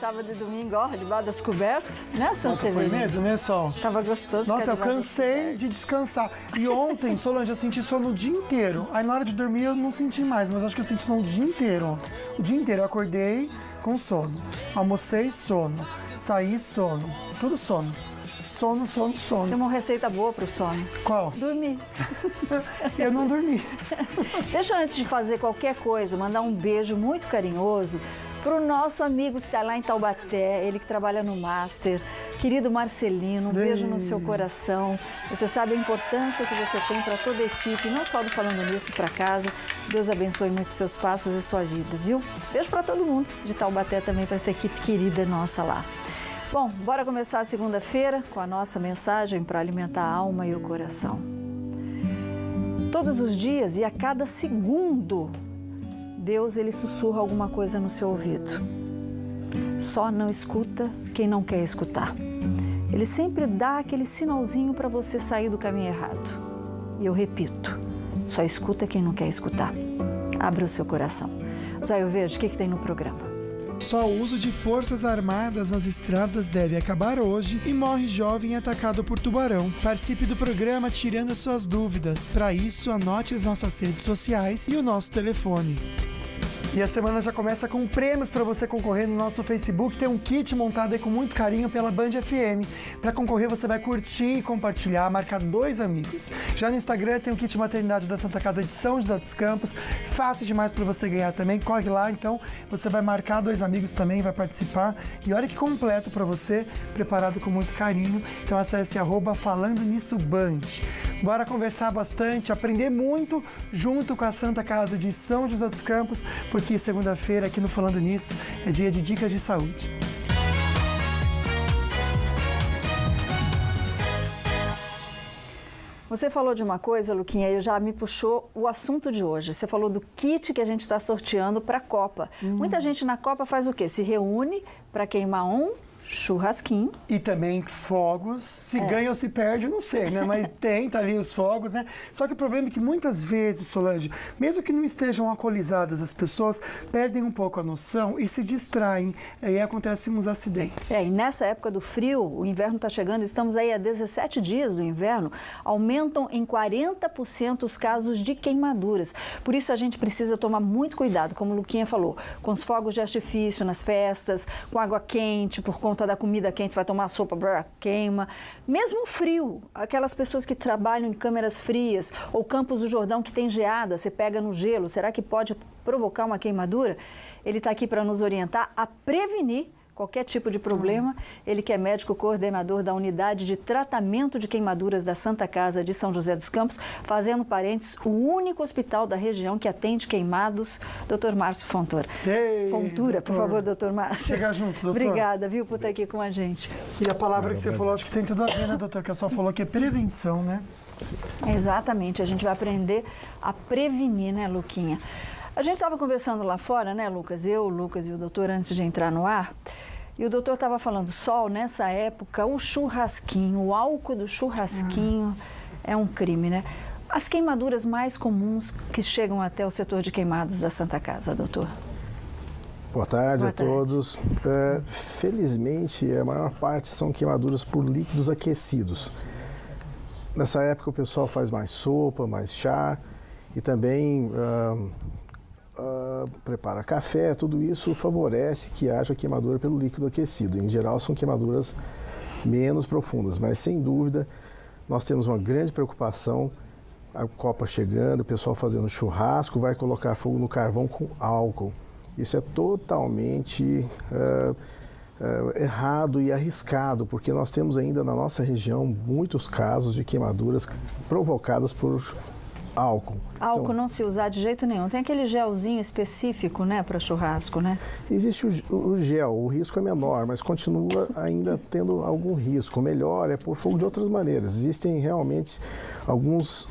sábado e domingo, ó, debaixo das cobertas, né, Sanseverino? Foi mesmo, né, Sol? Tava gostoso. Nossa, eu cansei de descansar. E ontem, Solange, eu senti sono o dia inteiro. Aí na hora de dormir eu não senti mais, mas acho que eu senti sono o dia inteiro ontem. O dia inteiro eu acordei com sono. Almocei, sono. Saí, sono. Tudo sono. Sono, sono, sono. Tem uma receita boa pro sono. Qual? Dormir. Eu não dormi. Deixa eu, antes de fazer qualquer coisa, mandar um beijo muito carinhoso pro nosso amigo que está lá em Taubaté, ele que trabalha no Master, querido Marcelino, um beijo no seu coração. Você sabe a importância que você tem para toda a equipe, não só do Falando Nisso para casa. Deus abençoe muito seus passos e sua vida, viu? Beijo para todo mundo de Taubaté também, para essa equipe querida nossa lá. Bom, bora começar a segunda-feira com a nossa mensagem para alimentar a alma e o coração. Todos os dias e a cada segundo, Deus ele sussurra alguma coisa no seu ouvido. Só não escuta quem não quer escutar. Ele sempre dá aquele sinalzinho para você sair do caminho errado. E eu repito, só escuta quem não quer escutar. Abra o seu coração. Zóio Verde, o que tem no programa? Só o uso de forças armadas nas estradas deve acabar hoje e morre jovem atacado por tubarão. Participe do programa tirando suas dúvidas. Para isso, anote as nossas redes sociais e o nosso telefone. E a semana já começa com prêmios para você concorrer no nosso Facebook. Tem um kit montado aí com muito carinho pela Band FM. Para concorrer, você vai curtir e compartilhar, marcar 2 amigos. Já no Instagram tem o kit maternidade da Santa Casa de São José dos Campos. Fácil demais para você ganhar também. Corre lá, então. Você vai marcar 2 amigos também, vai participar. E olha que completo para você, preparado com muito carinho. Então acesse @FalandoNissoBand. Bora conversar bastante, aprender muito junto com a Santa Casa de São José dos Campos, porque segunda-feira aqui no Falando Nisso é dia de dicas de saúde. Você falou de uma coisa, Luquinha, e já me puxou o assunto de hoje. Você falou do kit que a gente está sorteando para a Copa. Muita gente na Copa faz o quê? Se reúne para queimar um churrasquinho. E também fogos. Se ganha ou se perde, eu não sei, né? Mas tá ali os fogos, né? Só que o problema é que muitas vezes, Solange, mesmo que não estejam alcoolizadas, as pessoas perdem um pouco a noção e se distraem. E aí acontecem uns acidentes. E nessa época do frio, o inverno está chegando, estamos aí há 17 dias do inverno, aumentam em 40% os casos de queimaduras. Por isso a gente precisa tomar muito cuidado, como o Luquinha falou, com os fogos de artifício nas festas, com água quente, por conta da comida quente, você vai tomar sopa, queima. Mesmo frio, aquelas pessoas que trabalham em câmeras frias ou Campos do Jordão que tem geada, você pega no gelo, será que pode provocar uma queimadura? Ele está aqui para nos orientar a prevenir qualquer tipo de problema. Ele que é médico coordenador da Unidade de Tratamento de Queimaduras da Santa Casa de São José dos Campos, fazendo parênteses, o único hospital da região que atende queimados, Dr. Márcio Fontoura. Fontoura, por favor, Dr. Márcio. Chega junto, doutor. Obrigada, viu, por estar aqui com a gente. E a palavra que você falou, acho que tem tudo a ver, né, doutor? Que a só falou que é prevenção, né? Exatamente, a gente vai aprender a prevenir, né, Luquinha? A gente estava conversando lá fora, né, Lucas? Eu, o Lucas e o doutor, antes de entrar no ar. E o doutor estava falando, Sol, nessa época, o churrasquinho, o álcool do churrasquinho é um crime, né? As queimaduras mais comuns que chegam até o setor de queimados da Santa Casa, doutor? Boa tarde a todos. Felizmente, a maior parte são queimaduras por líquidos aquecidos. Nessa época, o pessoal faz mais sopa, mais chá e também prepara café. Tudo isso favorece que haja queimadura pelo líquido aquecido. Em geral, são queimaduras menos profundas, mas sem dúvida, nós temos uma grande preocupação. A Copa chegando, o pessoal fazendo churrasco, vai colocar fogo no carvão com álcool. Isso é totalmente errado e arriscado, porque nós temos ainda na nossa região muitos casos de queimaduras provocadas por álcool. Álcool então, não se usar de jeito nenhum. Tem aquele gelzinho específico, né, para churrasco, né? Existe o gel, o risco é menor, mas continua ainda tendo algum risco. O melhor é pôr fogo de outras maneiras. Existem realmente alguns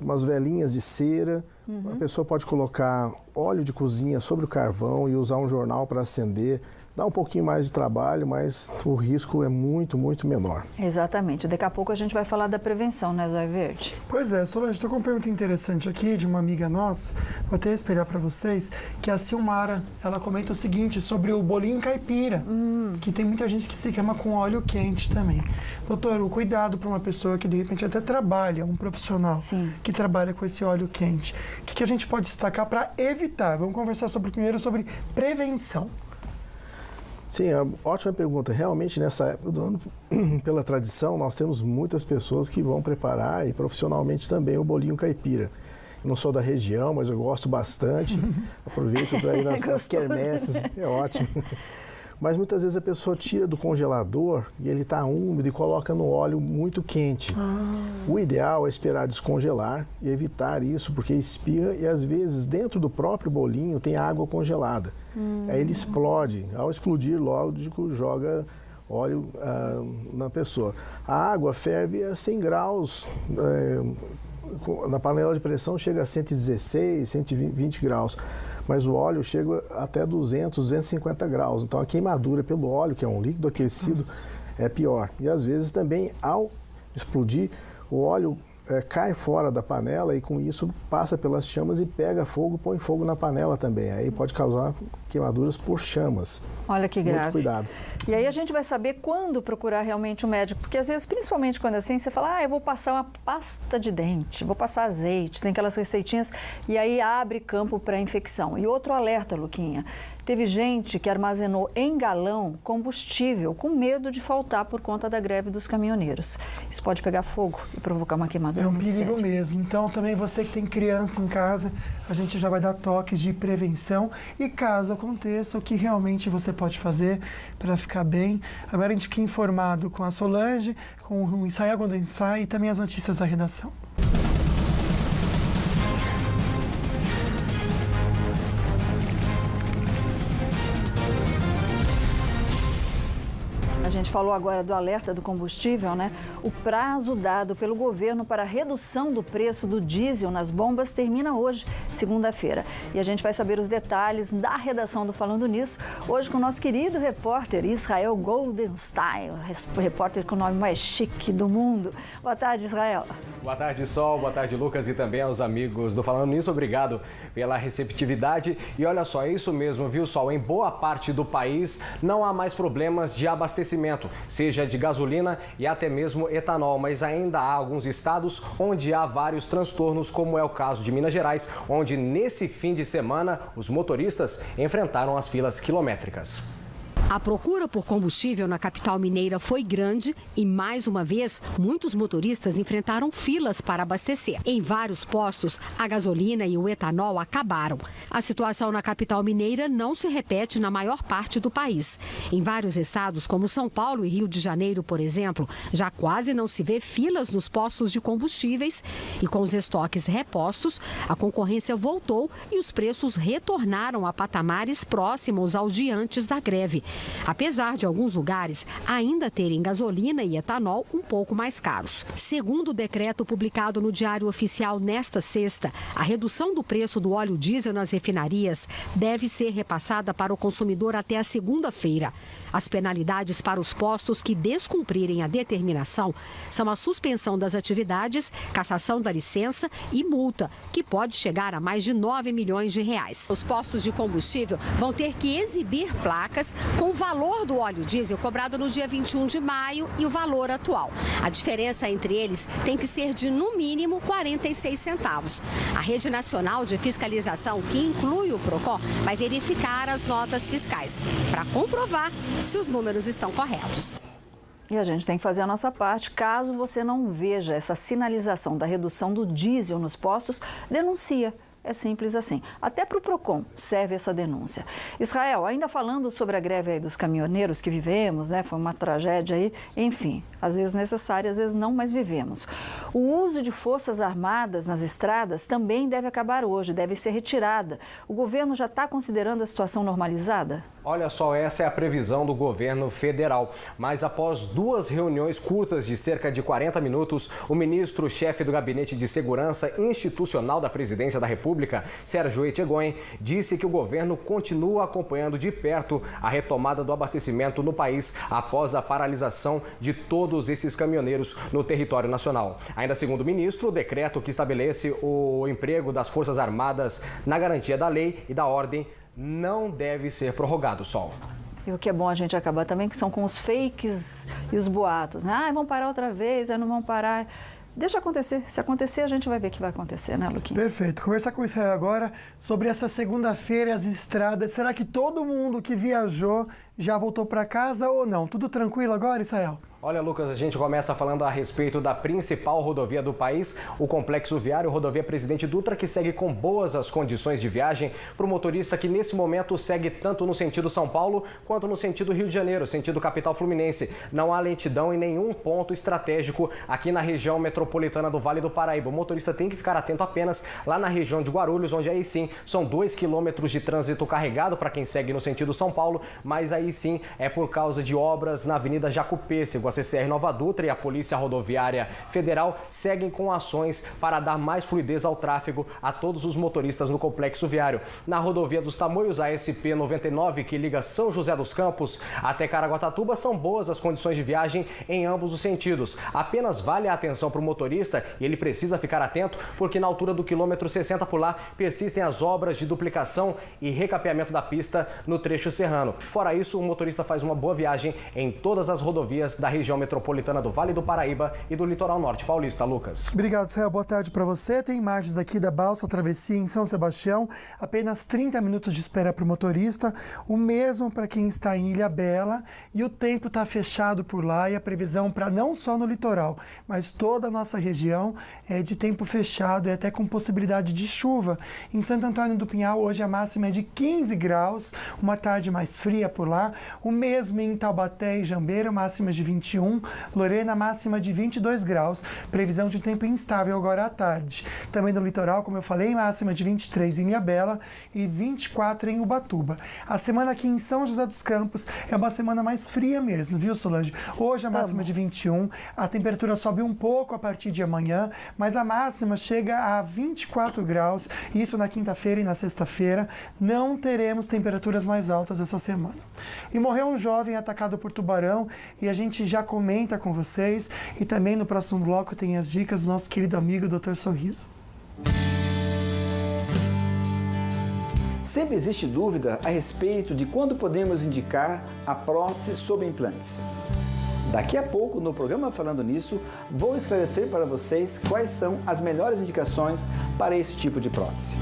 umas velinhas de cera. A pessoa pode colocar óleo de cozinha sobre o carvão e usar um jornal para acender Dá um pouquinho mais de trabalho, mas o risco é muito, muito menor. Exatamente. Daqui a pouco a gente vai falar da prevenção, né, Zóio Verde? Pois é, Solange, estou com uma pergunta interessante aqui de uma amiga nossa, vou até espelhar para vocês, que é a Silmara. Ela comenta o seguinte sobre o bolinho caipira, que tem muita gente que se queima com óleo quente também. Doutor, o cuidado para uma pessoa que de repente até trabalha, um profissional que trabalha com esse óleo quente. O que a gente pode destacar para evitar? Vamos conversar primeiro sobre prevenção. Sim, ótima pergunta. Realmente, nessa época do ano, pela tradição, nós temos muitas pessoas que vão preparar, e profissionalmente também, o bolinho caipira. Eu não sou da região, mas eu gosto bastante. Aproveito para ir nas quermesses. É ótimo. Mas muitas vezes a pessoa tira do congelador e ele está úmido e coloca no óleo muito quente. O ideal é esperar descongelar e evitar isso, porque espirra e às vezes dentro do próprio bolinho tem água congelada. Aí ele explode. Ao explodir, lógico, joga óleo na pessoa. A água ferve a 100 graus. Na panela de pressão chega a 116, 120 graus. Mas o óleo chega até 200, 250 graus. Então, a queimadura pelo óleo, que é um líquido aquecido, é pior. E, às vezes, também, ao explodir, o óleo cai fora da panela e, com isso, passa pelas chamas e pega fogo, põe fogo na panela também. Aí pode causar queimaduras por chamas. Olha que grave. Muito cuidado. E aí a gente vai saber quando procurar realmente um médico, porque às vezes, principalmente quando assim, você fala, eu vou passar uma pasta de dente, vou passar azeite, tem aquelas receitinhas, e aí abre campo para infecção. E outro alerta, Luquinha, teve gente que armazenou em galão combustível com medo de faltar por conta da greve dos caminhoneiros. Isso pode pegar fogo e provocar uma queimadura. É um muito perigo séria. mesmo. Então, também você que tem criança em casa, a gente já vai dar toques de prevenção e caso aconteça, o que realmente você pode fazer para ficar bem. Agora a gente fica informado com a Solange, com o Israel Gondensai e também as notícias da redação. A gente falou agora do alerta do combustível, né? O prazo dado pelo governo para a redução do preço do diesel nas bombas termina hoje, segunda-feira. E a gente vai saber os detalhes da redação do Falando Nisso, hoje com o nosso querido repórter Israel Goldenstein, o repórter com o nome mais chique do mundo. Boa tarde, Israel. Boa tarde, Sol. Boa tarde, Lucas, e também aos amigos do Falando Nisso. Obrigado pela receptividade. E olha só, é isso mesmo, viu, Sol? Em boa parte do país não há mais problemas de abastecimento, seja de gasolina e até mesmo etanol, mas ainda há alguns estados onde há vários transtornos, como é o caso de Minas Gerais, onde nesse fim de semana os motoristas enfrentaram as filas quilométricas. A procura por combustível na capital mineira foi grande e, mais uma vez, muitos motoristas enfrentaram filas para abastecer. Em vários postos, a gasolina e o etanol acabaram. A situação na capital mineira não se repete na maior parte do país. Em vários estados, como São Paulo e Rio de Janeiro, por exemplo, já quase não se vê filas nos postos de combustíveis e, com os estoques repostos, a concorrência voltou e os preços retornaram a patamares próximos ao de antes da greve. Apesar de alguns lugares ainda terem gasolina e etanol um pouco mais caros. Segundo o decreto publicado no Diário Oficial nesta sexta, a redução do preço do óleo diesel nas refinarias deve ser repassada para o consumidor até a segunda-feira. As penalidades para os postos que descumprirem a determinação são a suspensão das atividades, cassação da licença e multa, que pode chegar a mais de 9 milhões de reais. Os postos de combustível vão ter que exibir placas com o valor do óleo diesel cobrado no dia 21 de maio e o valor atual. A diferença entre eles tem que ser de, no mínimo, 46 centavos. A Rede Nacional de Fiscalização, que inclui o PROCON, vai verificar as notas fiscais para comprovar se os números estão corretos. E a gente tem que fazer a nossa parte. Caso você não veja essa sinalização da redução do diesel nos postos, denuncia. É simples assim. Até para o PROCON serve essa denúncia. Israel, ainda falando sobre a greve aí dos caminhoneiros que vivemos, né? Foi uma tragédia aí. Enfim, às vezes necessária, às vezes não, mas vivemos. O uso de forças armadas nas estradas também deve acabar hoje, deve ser retirada. O governo já está considerando a situação normalizada? Olha só, essa é a previsão do governo federal. Mas após 2 reuniões curtas de cerca de 40 minutos, o ministro-chefe do Gabinete de Segurança Institucional da Presidência da República, Sérgio Etchegoyen, disse que o governo continua acompanhando de perto a retomada do abastecimento no país após a paralisação de todos esses caminhoneiros no território nacional. Ainda segundo o ministro, o decreto que estabelece o emprego das Forças Armadas na garantia da lei e da ordem não deve ser prorrogado, Sol. E o que é bom a gente acabar também, que são com os fakes e os boatos, né? Vão parar outra vez, não vão parar. Deixa acontecer. Se acontecer, a gente vai ver o que vai acontecer, né, Luquinha? Perfeito. Conversar com o Israel agora sobre essa segunda-feira e as estradas. Será que todo mundo que viajou já voltou para casa ou não? Tudo tranquilo agora, Israel? Olha, Lucas, a gente começa falando a respeito da principal rodovia do país, o Complexo Viário, rodovia Presidente Dutra, que segue com boas as condições de viagem para o motorista que nesse momento segue tanto no sentido São Paulo quanto no sentido Rio de Janeiro, sentido capital fluminense. Não há lentidão em nenhum ponto estratégico aqui na região metropolitana do Vale do Paraíba. O motorista tem que ficar atento apenas lá na região de Guarulhos, onde aí sim são 2 quilômetros de trânsito carregado para quem segue no sentido São Paulo, mas aí sim é por causa de obras na Avenida Jacupêssego. A CCR Nova Dutra e a Polícia Rodoviária Federal seguem com ações para dar mais fluidez ao tráfego a todos os motoristas no Complexo Viário. Na rodovia dos Tamoios, a SP 99, que liga São José dos Campos até Caraguatatuba, são boas as condições de viagem em ambos os sentidos. Apenas vale a atenção para o motorista e ele precisa ficar atento porque na altura do quilômetro 60 por lá persistem as obras de duplicação e recapeamento da pista no trecho serrano. Fora isso, o motorista faz uma boa viagem em todas as rodovias da região metropolitana do Vale do Paraíba e do Litoral Norte Paulista. Lucas. Obrigado, Israel. Boa tarde para você. Tem imagens daqui da Balsa Travessia em São Sebastião. Apenas 30 minutos de espera para o motorista. O mesmo para quem está em Ilhabela. E o tempo está fechado por lá e a previsão para não só no litoral, mas toda a nossa região é de tempo fechado e até com possibilidade de chuva. Em Santo Antônio do Pinhal, hoje a máxima é de 15 graus, uma tarde mais fria por lá. O mesmo em Taubaté e Jambeiro, máxima de 21. Lorena, máxima de 22 graus. Previsão de tempo instável agora à tarde. Também no litoral, como eu falei, máxima de 23 em Ilhabela e 24 em Ubatuba. A semana aqui em São José dos Campos é uma semana mais fria mesmo, viu, Solange? Hoje a máxima de 21, a temperatura sobe um pouco a partir de amanhã, mas a máxima chega a 24 graus. Isso na quinta-feira e na sexta-feira. Não teremos temperaturas mais altas essa semana. E morreu um jovem atacado por tubarão e a gente já comenta com vocês e também no próximo bloco tem as dicas do nosso querido amigo Dr. Sorriso. Sempre existe dúvida a respeito de quando podemos indicar a prótese sob implantes. Daqui a pouco, no programa Falando Nisso, vou esclarecer para vocês quais são as melhores indicações para esse tipo de prótese.